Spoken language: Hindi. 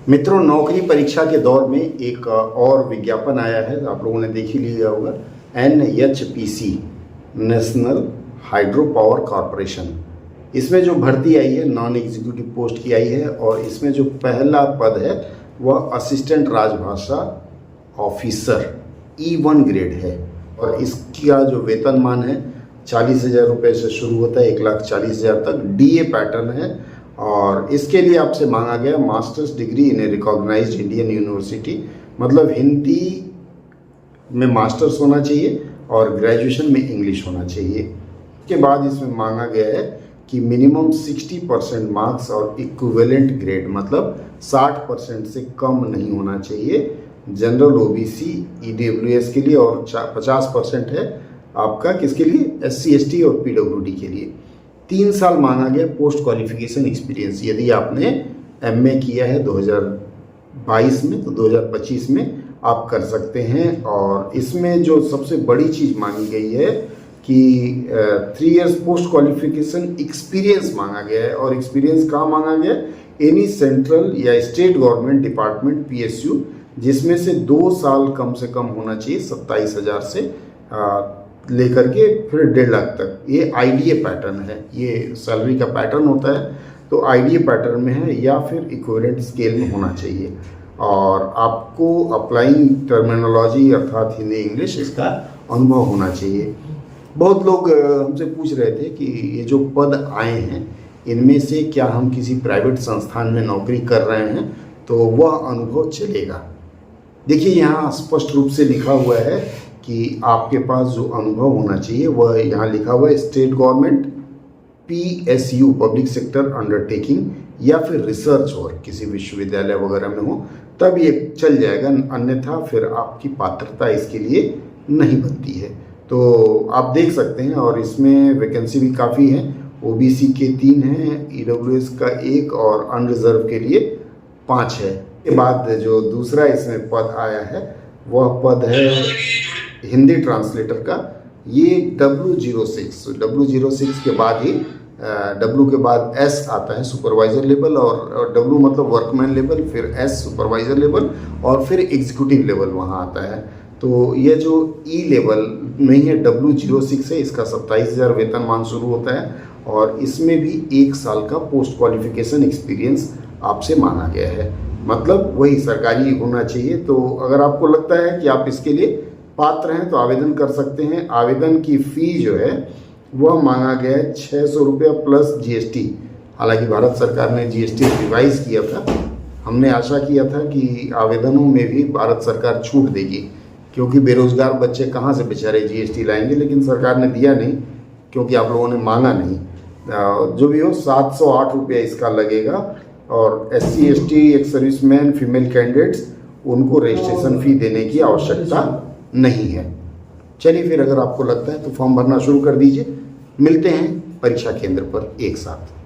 मित्रों, नौकरी परीक्षा के दौर में एक और विज्ञापन आया है, आप लोगों ने देख ही लिया होगा। NHPC, national hydro power corporation. इसमें जो भर्ती आई है नॉन एग्जीक्यूटिव पोस्ट की आई है और इसमें जो पहला पद है वह असिस्टेंट राजभाषा ऑफिसर E1 ग्रेड है और इसका जो वेतनमान है 40,000 रुपये से शुरू होता है 1,40,000 तक। DA पैटर्न है और इसके लिए आपसे मांगा गया masters degree in a recognized Indian university, मतलब हिंदी में मास्टर्स होना चाहिए और ग्रेजुएशन में इंग्लिश होना चाहिए। के बाद इसमें मांगा गया है कि मिनिमम 60% मार्क्स और इक्विवेलेंट ग्रेड, मतलब 60% से कम नहीं होना चाहिए जनरल OBC EWS के लिए और 50% है आपका किसके लिए, SC ST और PWD के लिए। 3 साल मांगा गया पोस्ट क्वालिफिकेशन एक्सपीरियंस। यदि आपने MA किया है 2022 में तो 2025 में आप कर सकते हैं। और इसमें जो सबसे बड़ी चीज़ मांगी गई है कि 3 इयर्स पोस्ट क्वालिफिकेशन एक्सपीरियंस मांगा गया है। और एक्सपीरियंस कहाँ मांगा गया है, एनी सेंट्रल या स्टेट गवर्नमेंट डिपार्टमेंट PSU जिसमें से 2 साल कम से कम होना चाहिए, 27,000 से लेकर के फिर 1.5 लाख तक। ये IDA पैटर्न है, ये सैलरी का पैटर्न होता है तो IDA पैटर्न में है या फिर इक्विवेलेंट स्केल में होना चाहिए। और आपको अप्लाइंग टर्मिनोलॉजी अर्थात हिंदी इंग्लिश इसका अनुभव होना चाहिए। बहुत लोग हमसे पूछ रहे थे कि ये जो पद आए हैं इनमें से क्या हम किसी प्राइवेट संस्थान में नौकरी कर रहे हैं तो वह अनुभव चलेगा। देखिए, यहाँ स्पष्ट रूप से लिखा हुआ है कि आपके पास जो अनुभव होना चाहिए वह यहाँ लिखा हुआ है state government PSU public sector undertaking या फिर रिसर्च और किसी विश्वविद्यालय वगैरह में हो तब ये चल जाएगा, अन्यथा फिर आपकी पात्रता इसके लिए नहीं बनती है। तो आप देख सकते हैं और इसमें वैकेंसी भी काफ़ी है। OBC के 3 हैं, EWS का 1 और अनरिजर्व के लिए 5 है। के बाद जो दूसरा इसमें पद आया है वह पद है हिंदी ट्रांसलेटर का। ये W06 के बाद ही W के बाद S आता है सुपरवाइज़र लेवल और W मतलब वर्कमैन लेवल, फिर S सुपरवाइज़र लेवल और फिर एग्जीक्यूटिव लेवल वहाँ आता है। तो ये जो E लेवल नहीं है W06 है, इसका 27,000 वेतनमान शुरू होता है और इसमें भी 1 साल का पोस्ट क्वालिफिकेशन एक्सपीरियंस आपसे मांगा गया है, मतलब वही सरकारी होना चाहिए। तो अगर आपको लगता है कि आप इसके लिए पात्र हैं तो आवेदन कर सकते हैं। आवेदन की फ़ी जो है वह मांगा गया है 600 रुपया प्लस GST। हालांकि भारत सरकार ने GST रिवाइज़ किया था, हमने आशा किया था कि आवेदनों में भी भारत सरकार छूट देगी क्योंकि बेरोज़गार बच्चे कहाँ से बेचारे GST लाएंगे, लेकिन सरकार ने दिया नहीं क्योंकि आप लोगों ने मांगा नहीं। जो भी हो 708 रुपया इसका लगेगा और SC ST एक सर्विसमैन फीमेल कैंडिडेट्स उनको रजिस्ट्रेशन फ़ी देने की आवश्यकता नहीं है। चलिए फिर अगर आपको लगता है तो फॉर्म भरना शुरू कर दीजिए। मिलते हैं परीक्षा केंद्र पर एक साथ।